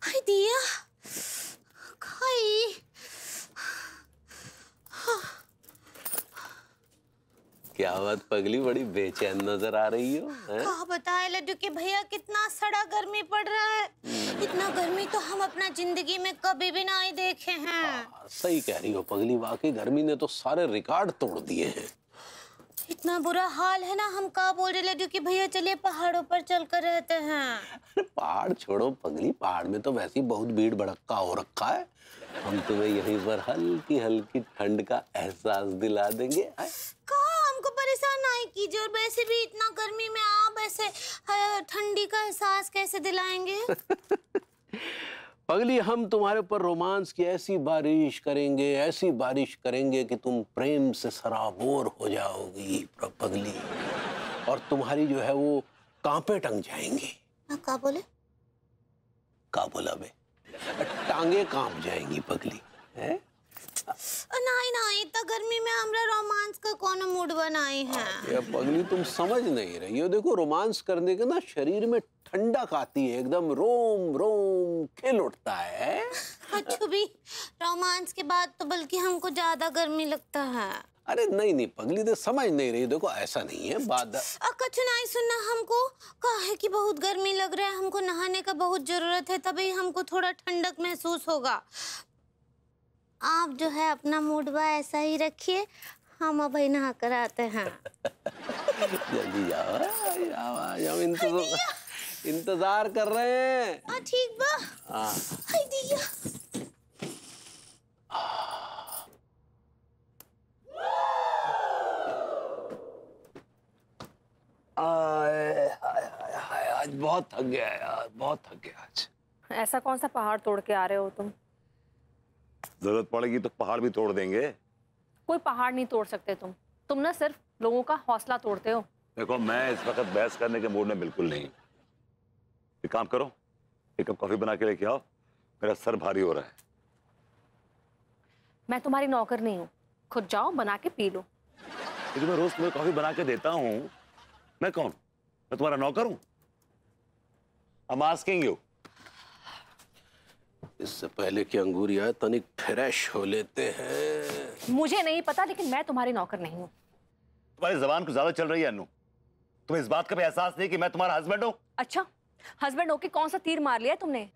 हाय दिया खाई। क्या बात पगली, बड़ी बेचैन नजर आ रही हो? कहा बताए लड्डू के भैया कितना सड़ा गर्मी पड़ रहा है। इतना गर्मी तो हम अपना जिंदगी में कभी भी नहीं देखे हैं। सही कह रही हो पगली, वाकई गर्मी ने तो सारे रिकॉर्ड तोड़ दिए हैं। इतना बुरा हाल है ना, हम कहा बोल रहे लड्डू के भैया चलिए पहाड़ों पर चलकर रहते हैं। अरे पहाड़ छोड़ो पगली, पहाड़ में तो वैसे ही बहुत भीड़ भड़क्का हो रखा है। हम तुम्हें यहीं पर हल्की हल्की ठंड का एहसास दिला देंगे। कहा हमको परेशान नहीं कीजिए, और वैसे भी इतना गर्मी में आप ऐसे ठंडी का एहसास कैसे दिलाएंगे? पगली हम तुम्हारे ऊपर रोमांस की ऐसी बारिश करेंगे, ऐसी बारिश करेंगे कि तुम प्रेम से सराबोर हो जाओगी पगली, और तुम्हारी जो है वो कांपे टंग जाएंगी। क्या बोले? क्या बोला बे? टांगे कांप जाएंगी पगली है? नहीं नहीं, इतना गर्मी में हमरा रोमांस का कौन मूड बनाई है। ये पगली तुम समझ नहीं रही हो। देखो रोमांस करने के ना शरीर में ठंडक आती है, एकदम रोम रोम खिल उठता है। अच्छा भी रोमांस के बाद तो बल्कि हमको ज्यादा गर्मी लगता है। अरे नहीं नहीं पगली, तो समझ नहीं रही। देखो ऐसा नहीं है बात। कुछ नहीं सुनना, हमको कहा है कि बहुत गर्मी लग रहा है, हमको नहाने का बहुत जरूरत है, तभी हमको थोड़ा ठंडक महसूस होगा। आप जो है अपना मूड बा ऐसा ही रखिए, हम अब ही नहा कर आते हैं। जल्दी जाओ, जाओ, इंतजार कर रहे हैं। ठीक बा। हाय दिया। आज बहुत थक गया यार, बहुत थक गया आज। ऐसा कौन सा पहाड़ तोड़ के आ रहे हो तुम? जरूरत पड़ेगी तो पहाड़ भी तोड़ देंगे। कोई पहाड़ नहीं तोड़ सकते तुम ना सिर्फ लोगों का हौसला तोड़ते हो। देखो मैं इस वक्त बहस करने के मूड में बिल्कुल नहीं। एक काम करो, एक कप कॉफी बना के लेके आओ, मेरा सर भारी हो रहा है। मैं तुम्हारी नौकर नहीं हूँ, खुद जाओ बना के पी लो। लेकिन मैं रोज तुम्हें कॉफी बना के देता हूँ। मैं कौन? मैं तुम्हारा नौकर हूँ? I'm asking you। इससे पहले कि अंगूरिया तनिक फ्रेश हो लेते हैं। मुझे नहीं पता, लेकिन मैं तुम्हारी नौकर नहीं हूँ। तुम्हारी जबान कुछ ज्यादा चल रही है अन्नू। तुम्हें इस बात का भी एहसास नहीं कि मैं तुम्हारा हस्बैंड हूँ? अच्छा, हस्बैंड होके कौन सा तीर मार लिया है तुमने?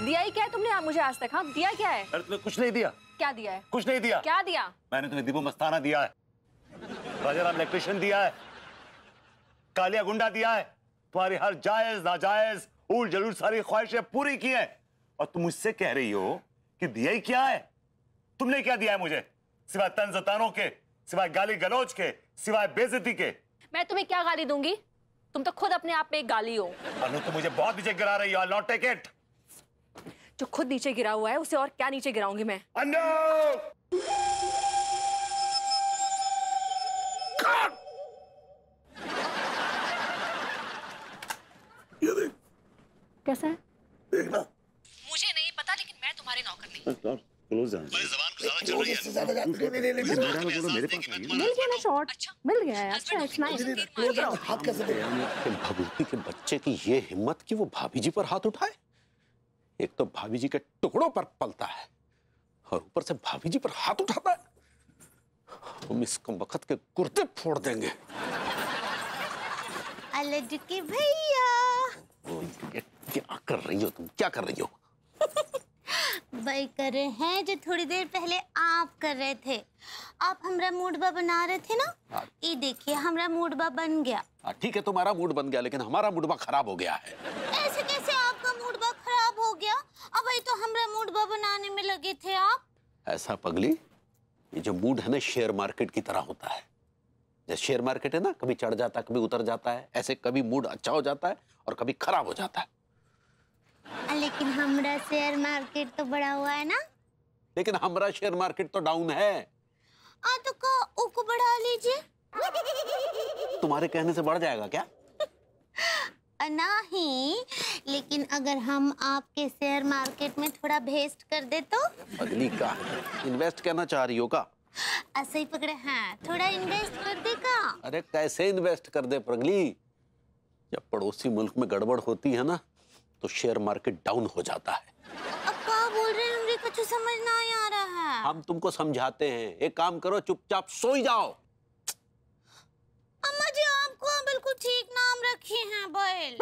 दिया ही क्या है तुमने मुझे आज तक? हाँ दिया क्या है? अरे तुम्हें कुछ नहीं दिया। क्या दिया है? कुछ नहीं दिया। क्या दिया? मैंने तुम्हें दीपू मस्ताना दिया है, राजाराम इलेक्ट्रिशियन दिया है, कालिया गुंडा दिया है, तुम्हारी हर जायज नाजायज उल जलूल सारी ख्वाहिशें पूरी की हैं, और तुम मुझसे कह रही हो कि दिया ही क्या है? तुमने क्या दिया है मुझे सिवाय तंज तानों के, सिवाय गाली गलौज के, सिवाय बेइज्जती के? मैं तुम्हें क्या गाली दूंगी? तुम तो खुद अपने आप में एक गाली हो। अनु तुम मुझे बहुत नीचे गिरा रही हो। I'll not take it। जो खुद नीचे गिरा हुआ है उसे और क्या नीचे गिराऊंगी मैं? अनु! ये देख। कैसा है? देखना। मुझे नहीं पता, लेकिन मैं तुम्हारे नौकर नहीं। क्लोज जाओ। मेरी जबान को ज्यादा चल रही है। मिल गया ना शॉट? अच्छा मिल गया है। अच्छा इट्स नाइस। हाथ कैसे दे? भगवती के बच्चे की ये हिम्मत कि वो भाभी जी पर हाथ उठाए। एक तो भाभी जी के टुकड़ों पर पलता है और ऊपर से भाभी जी पर हाथ उठाता है। हम इस कमबख्त के कुर्ते फोड़ देंगे। लड्डू के भैया क्या कर रही हो तुम? क्या कर रही हो? भाई कर रहे हैं जो थोड़ी देर पहले आप कर रहे थे। आप हमरा मूडबा बना रहे थे ना, ये देखिए हमरा मूडबा बन गया। ठीक है तुम्हारा मूड बन गया, लेकिन हमारा मूडबा खराब हो गया है। ऐसे कैसे आपका मूडबा खराब हो गया? अब वही तो हमरा मूडबा बनाने में लगे थे आप। ऐसा पगली, ये जो मूड है ना शेयर मार्केट की तरह होता है। जैसे शेयर मार्केट है ना, कभी चढ़ जाता है कभी उतर जाता है, ऐसे कभी मूड अच्छा हो जाता है और कभी खराब हो जाता है। लेकिन हमरा शेयर मार्केट तो बड़ा हुआ है ना। लेकिन हमारा शेयर मार्केट तो डाउन है। तो को बढ़ा लीजिए। तुम्हारे कहने से बढ़ जाएगा क्या? नहीं, लेकिन अगर हम आपके शेयर मार्केट में थोड़ा इन्वेस्ट कर दे तो। अगली का इन्वेस्ट करना चाह रही हो का? ऐसे ही पकड़े हैं, थोड़ा इन्वेस्ट कर दे का। अरे कैसे इन्वेस्ट कर दे पगली? जब पड़ोसी मुल्क में गड़बड़ होती है ना, तो शेयर मार्केट डाउन हो जाता है। अब क्या बोल रहे हैं, हमरे कुछ समझ नहीं आ रहा है। हम तुमको समझाते हैं, एक काम करो, चुपचाप सो ही जाओ। अम्मा जी आपको बिल्कुल ठीक नाम रखे हैं बैल।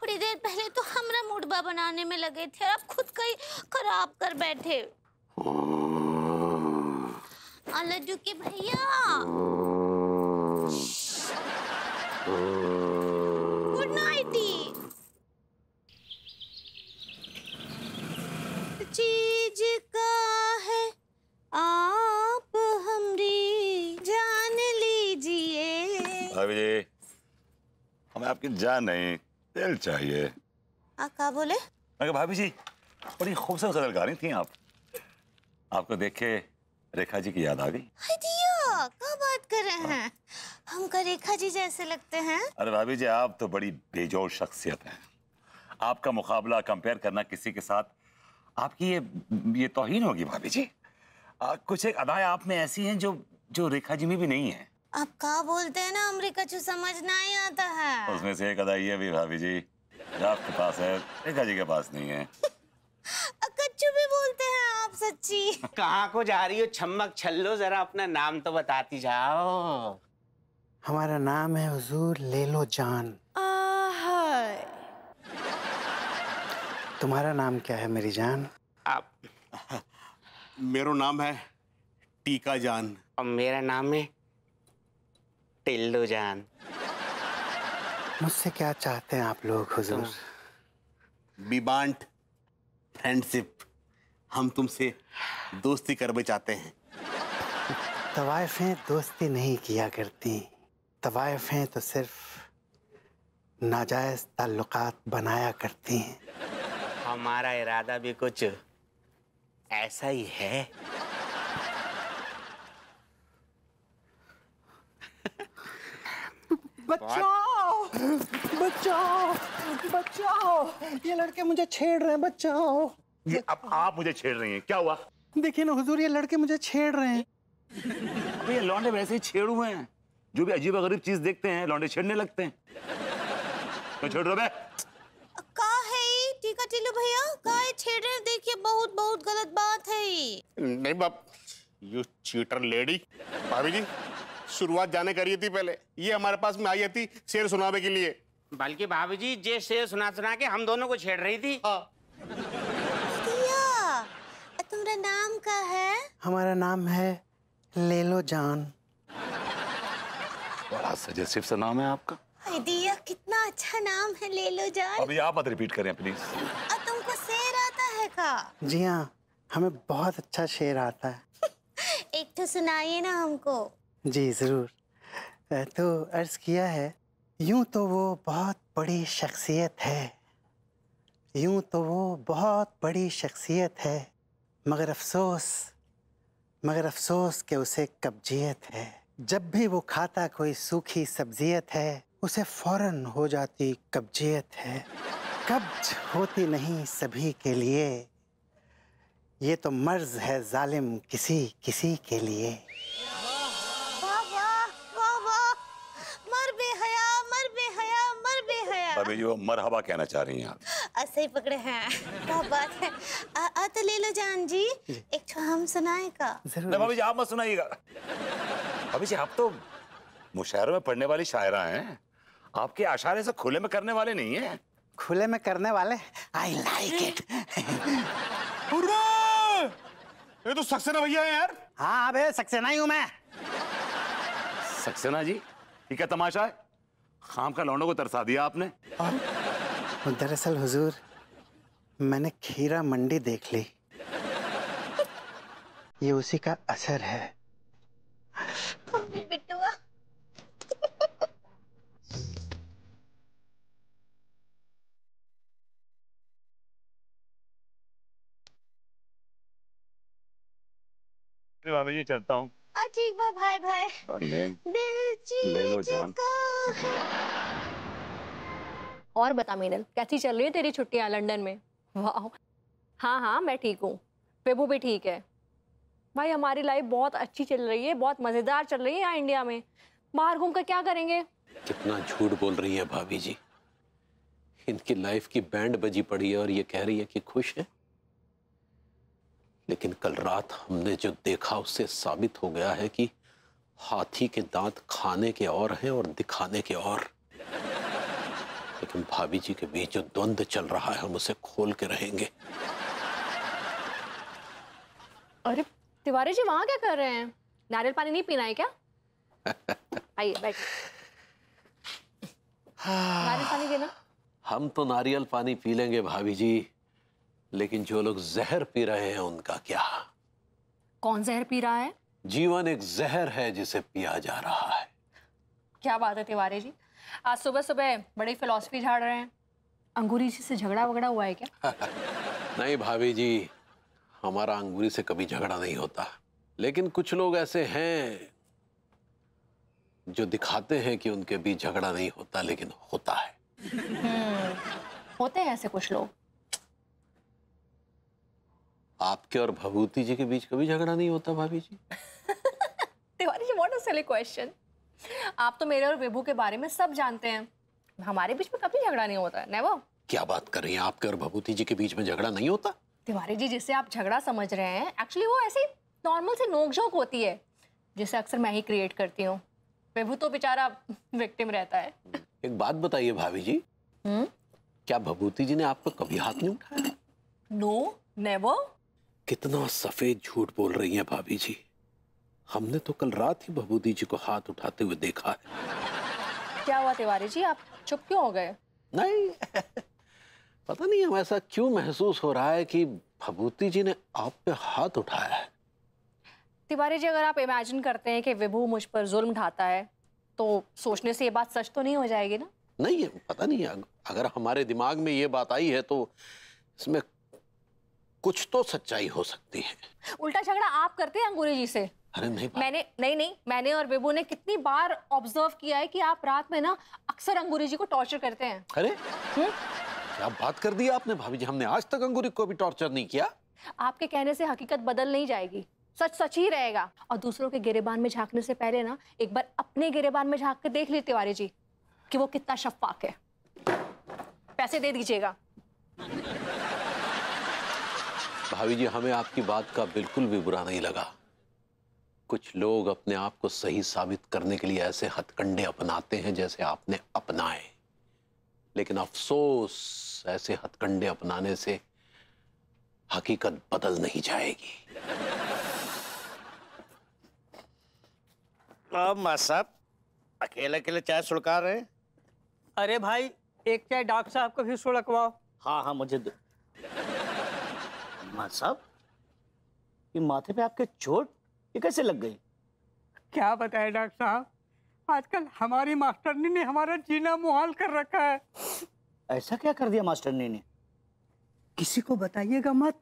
थोड़ी देर पहले तो हमरा मुडबा बनाने में लगे थे, अब खुद का ही खराब कर बैठे। लड्डू के भैया गुड नाइट। चीज का है आप हमरी जान लीजिए। भाभी जी, हमें आपकी जान नहीं, दिल चाहिए। क्या बोले? मैं कहा भाभी जी, बड़ी खूबसूरत गजल गा रही थी आप। आपको देख के रेखा जी की याद आ गई। दिया क्या बात कर रहे हैं, हमका रेखा जी जैसे लगते हैं। अरे भाभी जी, आप तो बड़ी बेजोड़ शख्सियत हैं। आपका मुकाबला कंपेयर करना किसी के साथ, आपकी ये तौहीन होगी भाभी जी। कुछ एक अदाएं आप में ऐसी हैं जो रेखा जी में भी नहीं है। आप क्या बोलते हैं ना, हमरे कछु समझ नहीं आता है। उसमें से एक अदा ये भी भाभी जी, जो आपके पास है रेखा जी के पास नहीं है। कच्चू भी बोलते हैं आप, सच्ची। कहाँ को जा रही हो छम्मक छल्लो, जरा अपना नाम तो बताती जाओ। हमारा नाम है हुजूर ले लो जान। तुम्हारा नाम क्या है मेरी जान? आप मेरा नाम है टीका जान। और मेरा नाम है टिल्लू जान। मुझसे क्या चाहते हैं आप लोग हुजूर? वी वांट फ्रेंडशिप, हम तुमसे दोस्ती करना चाहते हैं। तवाइफें दोस्ती नहीं किया करती, तवाइफें तो सिर्फ नाजायज ताल्लुकात बनाया करती हैं। हमारा इरादा भी कुछ ऐसा ही है। बचाओ बचाओ बचाओ, ये लड़के मुझे छेड़ रहे हैं, बचाओ। ये अब आप मुझे छेड़ रही हैं, क्या हुआ? देखिए ना हुजूर, ये लड़के मुझे छेड़ रहे हैं। अबे ये लौंडे वैसे ही छेड़ू हैं, जो भी अजीब गरीब चीज देखते हैं लौंडे छेड़ने लगते हैं। तो छेड़ रहे बे? का है ये टीका टिल्लू भैया, का है छेड़ रहे हैं? देखिए बहुत बहुत गलत बात है ये। नहीं बाप, यू चीटर लेडी। भाभी जी शुरुआत जाने करी थी, पहले ये हमारे पास में आई थी शेर सुनावे के लिए। बल्कि भाभी जी जे शेर सुना सुना के हम दोनों को छेड़ रही थी। दिया, तुम्हारा नाम का है? हमारा नाम है ले लो जान। बड़ा सजेसिव सा नाम है आपका। दिया कितना अच्छा नाम है, ले लो जान। अभी आप मत रिपीट करें प्लीज। तुमको शेर आता है का? जी हाँ, हमें बहुत अच्छा शेर आता है। एक तो सुनाइए ना हमको। जी जरूर। तो अर्ज किया है, यूं तो वो बहुत बड़ी शख्सियत है, यूं तो वो बहुत बड़ी शख्सियत है, मगर अफसोस कि उसे कब्जियत है। जब भी वो खाता कोई सूखी सब्जियत है, उसे फौरन हो जाती कब्जियत है। कब्ज होती नहीं सभी के लिए, ये तो मर्ज है जालिम किसी किसी के लिए। वाह वाह वाह वाह, मर बेहया मर बेहया मर बेहया। अभी जो मरहबा कहना चाह रही हैं आप? ऐसे ही पकड़े हैं, क्या बात है। तो ले लो जान जी, एक तो हम सुनाए का। नहीं भाभी जी, आप मत सुनाइएगा। भाभी जी, आप तो मुशायरों में पढ़ने वाली शायरा हैं, आपके अशारे से खुले में करने वाले नहीं हैं। खुले में करने वाले, आई लाइक इट। ये तो सक्सेना भैया है यार। हाँ बे, सक्सेना ही हूँ मैं। सक्सेना जी, ये क्या तमाशा है? खाम का लौंडों को तरसा दिया आपने। दरअसल हुजूर, मैंने खीरा मंडी देख ली, ये उसी का असर है। बिट्टुआ भाभी जी, चलता हूँ। ठीक बा भाई भाई। दिल ले लो जान। और बता मीनल, कैसी चल रही है तेरी छुट्टियां लंदन में? वाह। हाँ हाँ मैं ठीक हूँ, बेबू भी ठीक है। भाई हमारी लाइफ बहुत अच्छी चल रही है, बहुत मजेदार चल रही है यहाँ इंडिया में। बाहर घूमकर क्या करेंगे? कितना झूठ बोल रही है भाभी जी। इनकी लाइफ की बैंड बजी पड़ी है और ये कह रही है कि खुश है। लेकिन कल रात हमने जो देखा उससे साबित हो गया है कि हाथी के दांत खाने के और हैं और दिखाने के और। लेकिन भाभी जी के बीच जो द्वंद्व चल रहा है हम उसे खोल के रहेंगे। अरे तिवारी जी वहां क्या कर रहे हैं? नारियल पानी नहीं पीना है क्या? आइए बैठिए। नारियल पानी देना। हम तो नारियल पानी पी लेंगे भाभी जी, लेकिन जो लोग जहर पी रहे हैं उनका क्या? कौन जहर पी रहा है? जीवन एक जहर है जिसे पिया जा रहा है। क्या बात है तिवारी जी, आज सुबह सुबह बड़ी फिलॉसफी झाड़ रहे हैं। अंगूरी जी से झगड़ा वगड़ा हुआ है क्या? नहीं भाभी जी, हमारा अंगूरी से कभी झगड़ा नहीं होता। लेकिन कुछ लोग ऐसे हैं जो दिखाते हैं कि उनके बीच झगड़ा नहीं होता, लेकिन होता है। होते हैं ऐसे कुछ लोग। आपके और भभूति जी के बीच कभी झगड़ा नहीं होता भाभी जी? Tiwari ji what a silly question. आप तो मेरे और विभू के बारे में सब जानते हैं। हमारे बीच में कभी झगड़ा नहीं होता है। नेवर। क्या बात कर रही हैं? आपके और भभूति जी के बीच में झगड़ा नहीं होता? तिवारी जी जिसे आप झगड़ा समझ रहे हैं, एक्चुअली वो ऐसी नॉर्मल सी नोकझोंक होती है जिसे अक्सर मैं ही क्रिएट करती हूँ। विभू तो बेचारा विक्टिम रहता है। एक बात बताइए भाभी जी, क्या भभूति जी ने आपको कभी हाथ नहीं उठाया? No never. कितना सफेद झूठ बोल रही हैं भाभी जी। हमने तो कल रात ही भभूति जी को हाथ उठाते हुए देखा है। क्या हुआ तिवारी जी, आप चुप क्यों हो गए? नहीं पता नहीं हम ऐसा क्यों महसूस हो रहा है कि भभूति जी ने आप पे हाथ उठाया है। तिवारी जी अगर आप इमेजिन करते हैं कि विभू मुझ पर जुल्म ढाता है तो सोचने से ये बात सच तो नहीं हो जाएगी ना? नहीं पता नहीं, अगर हमारे दिमाग में ये बात आई है तो इसमें कुछ तो सच्चाई हो सकती है। उल्टा झगड़ा आप करते हैं अंगूरी जी से। अरे नहीं मैंने और विभू ने कितनी बार ऑब्जर्व किया है कि आप रात में ना अक्सर अंगूरी जी को टॉर्चर करते हैं। अरे क्या बात कर दी आपने भाभी जी, हमने आज तक अंगूरी को भी टॉर्चर नहीं किया। आपके कहने से हकीकत बदल नहीं जाएगी, सच सच ही रहेगा। और दूसरों के गिरेबान में झांकने से पहले ना एक बार अपने गिरेबान में झांक कर देख ली तिवारी जी कि वो कितना शफ्फाफ है। पैसे दे दीजिएगा। भाभी जी हमें आपकी बात का बिल्कुल भी बुरा नहीं लगा। कुछ लोग अपने आप को सही साबित करने के लिए ऐसे हथकंडे अपनाते हैं जैसे आपने अपनाए, लेकिन अफसोस ऐसे हथकंडे अपनाने से हकीकत बदल नहीं जाएगी। मां साहब अकेले अकेले चाय सुड़का रहे? अरे भाई एक चाय डॉक्टर साहब को भी सुड़कवाओ। हाँ हाँ मुझे दो। मां साहब ये माथे पे आपके चोट ये कैसे लग गई? क्या बताएं डॉक्टर साहब, आजकल हमारी मास्टरनी ने हमारा जीना मुहाल कर रखा है। ऐसा क्या कर दिया मास्टरनी ने? किसी को बताइएगा मत।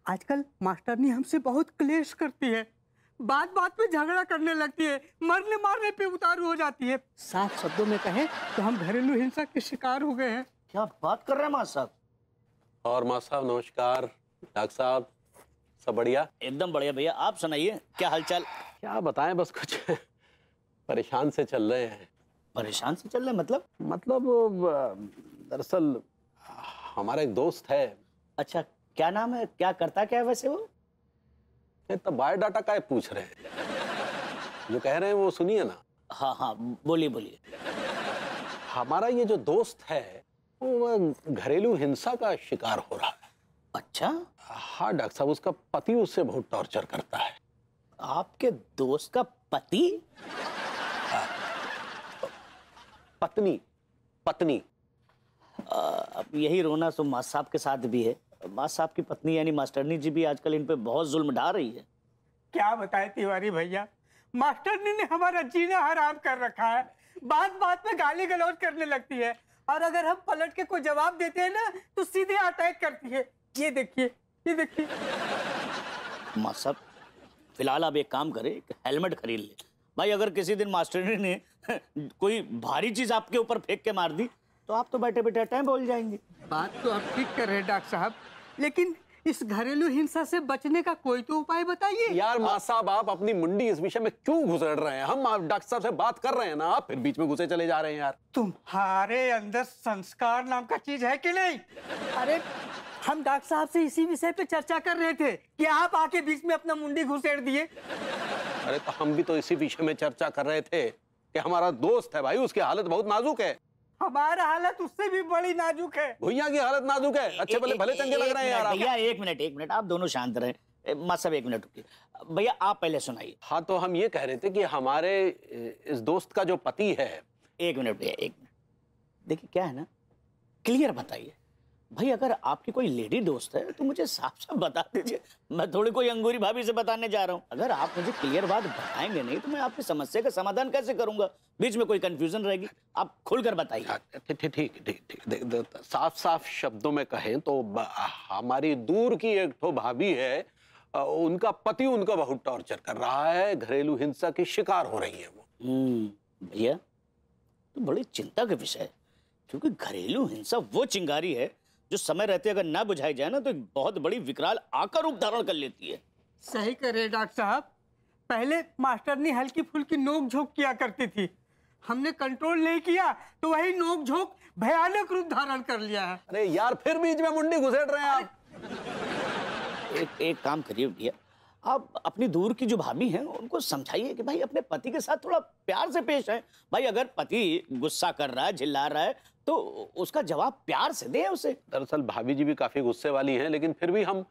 आजकल मास्टरनी हमसे बहुत क्लेश करती है, बात बात में झगड़ा करने लगती है, मरने मारने पे उतारू हो जाती है। साफ शब्दों में कहें तो हम घरेलू हिंसा के शिकार हो गए हैं। क्या बात कर रहे हैं मां साहब? और मां साहब नमस्कार। डॉक्टर साहब सब बढ़िया? एकदम बढ़िया भैया, आप सुनाइए क्या हालचाल? क्या बताएं, बस कुछ परेशान से चल रहे हैं। परेशान से चल रहे मतलब दरअसल हमारा एक दोस्त है। अच्छा क्या नाम है, क्या करता क्या है वैसे वो? तो बायोडाटा का पूछ रहे हैं, जो कह रहे हैं वो सुनिए ना। हाँ हाँ बोलिए बोलिए। हमारा ये जो दोस्त है वो घरेलू हिंसा का शिकार हो रहा है। अच्छा हाँ डॉक्टर साहब, उसका पति उससे बहुत टॉर्चर करता है। आपके दोस्त का पति? पत्नी। अब यही रोना तो मां साहब के साथ भी है। मां साहब की पत्नी यानी मास्टरनी जी भी आजकल इन पे बहुत जुल्म ढा रही है। क्या बताए तिवारी भैया, मास्टरनी ने हमारा जीना हराम कर रखा है। बात बात में गाली गलौज करने लगती है और अगर हम पलट के कोई जवाब देते हैं ना तो सीधे अटैक करती है। ये देखिए। मां साहब फिलहाल आप एक काम करें, एक हेलमेट खरीद ले भाई। अगर किसी दिन मास्टरनी ने कोई भारी चीज आपके ऊपर फेंक के मार दी तो आप तो बैठे बैठे टाइम बोल जाएंगे। बात तो आप ठीक कर रहे हैं डॉक्टर साहब, लेकिन इस घरेलू हिंसा से बचने का कोई तो उपाय बताइए। यार माँ साहब, आप अपनी मुंडी इस विषय में क्यों घुसड़ रहे हैं? हम आप डॉक्टर साहब से बात कर रहे हैं ना, आप फिर बीच में घुसे चले जा रहे हैं यार। तुम्हारे अंदर संस्कार नाम का चीज है कि नहीं? अरे हम डॉक्टर साहब से इसी विषय पे चर्चा कर रहे थे कि आप आके बीच में अपना मुंडी घुसेड़ दिए। अरे तो हम भी तो इसी विषय में चर्चा कर रहे थे कि हमारा दोस्त है भाई, उसकी हालत बहुत नाजुक है। हमारा हालत उससे भी बड़ी नाजुक है। भैया की हालत नाजुक है। अच्छे भले भले चंगे लग रहे हैं यार। भैया एक मिनट, आप दोनों शांत रहे। माँ साहब एक मिनट रुकिए। भैया आप पहले सुनाइए। हाँ, तो हम ये कह रहे थे कि हमारे इस दोस्त का जो पति है। एक मिनट भैया, एक मिनट। देखिए क्या है ना, क्लियर बताइए भाई। अगर आपकी कोई लेडी दोस्त है तो मुझे साफ साफ बता दीजिए। मैं थोड़ी कोई अंगूरी भाभी से बताने जा रहा हूँ। अगर आप मुझे क्लियर बात बताएंगे नहीं तो मैं आपकी समस्या का समाधान कैसे करूंगा? बीच में कोई कंफ्यूजन रहेगी। आप खुलकर बताइए। ठीक। साफ साफ शब्दों में कहें तो हमारी दूर की एक ठो भाभी है, उनका पति उनका बहुत टॉर्चर कर रहा है, घरेलू हिंसा की शिकार हो रही है वो। भैया तो बड़ी चिंता का विषय है, क्योंकि घरेलू हिंसा वो चिंगारी है जो समय रहते अगर ना बुझाई जाए ना तो एक बहुत बड़ी विकराल आकार रूप धारण कर लेती है। सही कर रहे डॉक्टर साहब। पहले मास्टरनी हल्की फुल्की नोक झोंक किया करती थी, हमने कंट्रोल नहीं किया तो वही नोक झोंक भयानक रूप धारण कर लिया है। अरे यार फिर बीच में मुंडी घुसेड़ रहे हैं आप। एक काम करिए भैया, आप अपनी दूर की जो भाभी हैं उनको समझाइए कि भाई अपने पति के साथ थोड़ा प्यार से पेश है। भाई अगर पति गुस्सा कर रहा है, चिल्ला रहा है तो उसका जवाब प्यार से दे उसे। दरअसल भाभी जी भी काफी गुस्से वाली हैं, लेकिन फिर भी हम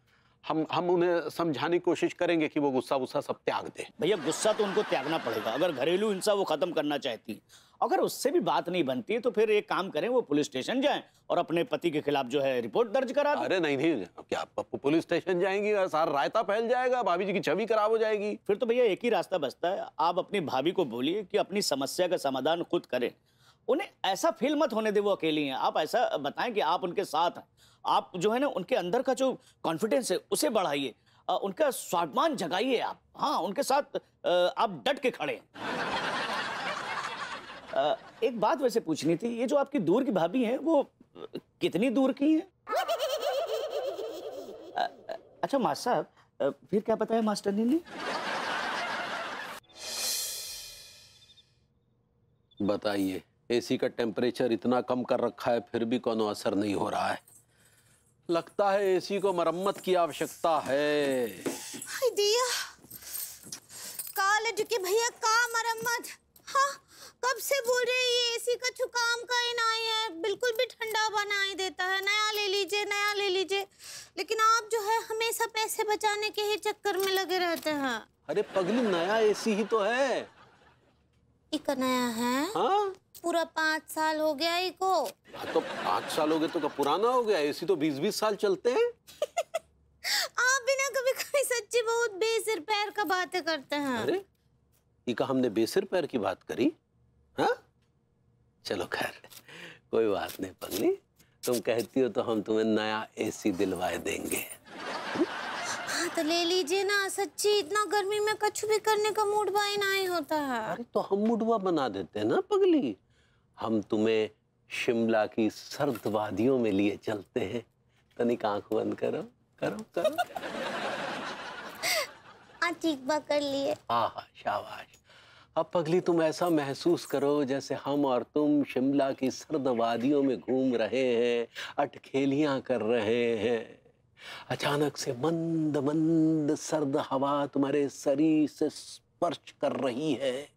उन्हें समझाने की कोशिश करेंगे कि वो गुस्सा सब त्याग दे। भैया गुस्सा तो उनको त्यागना पड़ेगा अगर घरेलू हिंसा वो खत्म करना चाहती है। अगर उससे भी बात नहीं बनती है तो फिर एक काम करें, वो पुलिस स्टेशन जाएं और अपने पति के खिलाफ जो है रिपोर्ट दर्ज करा दें। अरे नहीं, क्या पुलिस स्टेशन जाएंगी और सारा रायता फैल जाएगा, भाभी जी की छवि खराब हो जाएगी। फिर तो भैया एक ही रास्ता बचता है, आप अपनी भाभी को बोलिए कि अपनी समस्या का समाधान खुद करें। उन्हें ऐसा फील मत होने दे वो अकेली हैं। आप ऐसा बताएं कि आप उनके साथ हैं। आप जो है ना उनके अंदर का जो कॉन्फिडेंस है उसे बढ़ाइए, उनका स्वाभिमान जगाइए आप। हाँ, उनके साथ आप डट के खड़े हैं। एक बात वैसे पूछनी थी, ये जो आपकी दूर की भाभी हैं वो कितनी दूर की हैं? अच्छा मास्टर साहब, फिर क्या बताया मास्टरनी ने? बताइए, एसी का टेम्परेचर इतना कम कर रखा है फिर भी कोनो असर नहीं हो रहा है। लगता है एसी को मरम्मत की आवश्यकता है। हाय दिया कॉलेज के भैया का मरम्मत। हाँ, कब से बोल रहे हैं ये एसी का काम का ही नहीं है, बिल्कुल भी ठंडा बना ही देता है। नया ले लीजिए, नया ले लीजिए, लेकिन आप जो है हमेशा पैसे बचाने के ही चक्कर में लगे रहते हैं। अरे पगली, नया एसी ही तो है। इका नया है? हाँ, पूरा 5 साल हो गया इको। हाँ तो 5 साल हो गए तो क्या पुराना हो गया? एसी तो 20-20 साल चलते हैं। आप बिना कभी कोई सच्ची बहुत बेसिर पैर का बातें करते हैं। अरे इका हमने बेसिर पैर की बात करी? हाँ चलो खैर, कोई बात नहीं पगली, तुम कहती हो तो हम तुम्हें नया एसी दिलवाए देंगे। हाँ तो ले लीजिए ना। सच्ची इतना गर्मी में कुछ भी करने का मूड बाई नहीं होता है। अरे तो हम मुडवा बना देते हैं ना पगली। हम तुम्हें शिमला की सर्द वादियों में लिए चलते हैं। तनिक आंख बंद करो करो करो। चीख कर लिए। हाँ शाबाश। अब पगली तुम ऐसा महसूस करो जैसे हम और तुम शिमला की सर्द वादियों में घूम रहे हैं, अटखेलियां कर रहे हैं। अचानक से मंद मंद सर्द हवा तुम्हारे शरीर से स्पर्श कर रही है।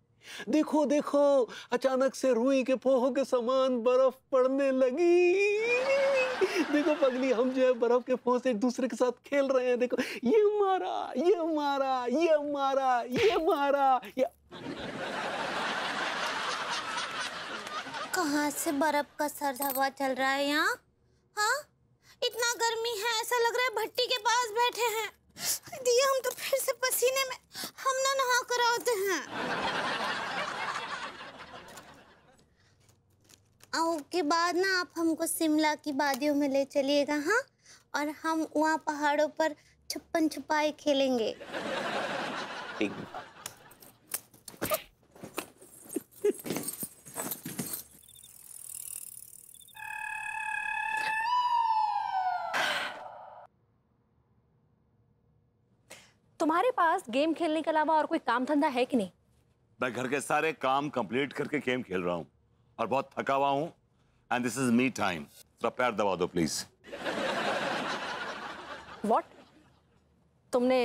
देखो देखो, अचानक से रुई के पोहों के समान बर्फ पड़ने लगी। देखो पगली, हम जो है बर्फ के पोहों से एक दूसरे के साथ खेल रहे हैं। देखो, ये मारा, ये मारा, ये मारा, ये मारा, ये। कहाँ से बर्फ का सर्द हवा चल रहा है यहाँ? हाँ, इतना गर्मी है, ऐसा लग रहा है भट्टी के पास बैठे हैं। दिया, हम तो फिर से पसीने में हम ना नहा कर आते हैं। के बाद ना आप हमको शिमला की वादियों में ले चलिएगा। हाँ, और हम वहाँ पहाड़ों पर छुपन छुपाई खेलेंगे। ठीक। तुम्हारे पास गेम खेलने के अलावा और कोई काम धंधा है कि नहीं? मैं घर के सारे काम कंप्लीट करके गेम खेल रहा हूँ और बहुत थका हुआ हूँ। And this is me time. थोड़ा पैर दबा दो प्लीज। व्हाट? तुमने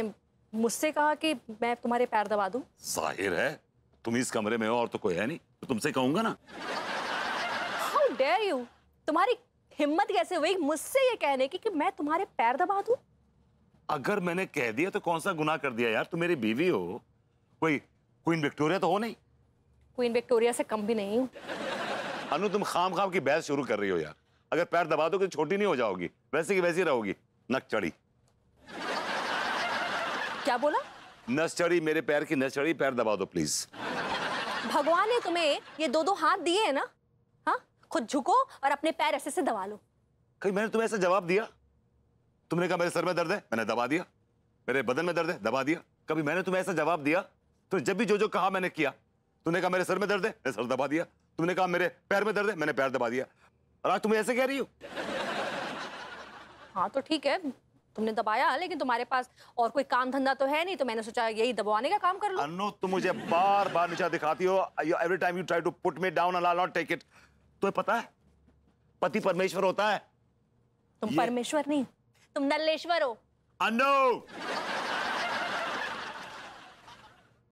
मुझसे कहा कि मैं तुम्हारे पैर दबा दूं? जाहिर है, तुम इस कमरे में हो और तो कोई है नहीं, तो तुमसे कहूंगा ना। How dare you! तुम्हारी हिम्मत कैसे हुई मुझसे ये कहने की कि मैं तुम्हारे पैर दबा दूं? अगर मैंने कह दिया तो कौन सा गुनाह कर दिया यार? तुम मेरी बीवी हो, कोई क्वीन विक्टोरिया तो हो नहीं। क्वीन विक्टोरिया से कम भी नहीं हूं। अनु, तुम खाम खाम की बहस शुरू कर रही हो यार। अगर पैर दबा दोगे तो छोटी नहीं हो जाओगी, वैसे की वैसी रहोगी। नक चढ़ी। क्या बोला? नस चढ़ी, मेरे पैर की नस चढ़ी। पैर दबा दो प्लीज। भगवान ने तुम्हें ये दो हाथ दिए हैं ना, हाँ? खुद झुको और अपने पैर ऐसे से दबा लो। कहीं मैंने तुम्हें ऐसा जवाब दिया? तुमने कहा मेरे सर में दर्द है, मैंने दबा दिया। मेरे बदन में दर्द है, दबा दिया। कभी मैंने तुम्हें ऐसा जवाब दिया? तो जब भी जो कहा मैंने किया। तुमने कहा मेरे सर में दर्द है, मैंने सर दबा दिया। तुमने कहा मेरे पैर में दर्द है, मैंने पैर दबा दिया। और आज तुम्हें ऐसे कह रही हो? हाँ तो ठीक है, तुमने दबाया, लेकिन तुम्हारे पास और कोई काम धंधा तो है नहीं, तो मैंने सोचा यही दबाने का काम कर लो। अनु, तुम मुझे बार बार नीचा दिखाती हो। Every time you try to put me down and I will not take it. तुम्हें पता है पति परमेश्वर होता है। तुम परमेश्वर नहीं, तुम नल्लेश्वर हो। अनु,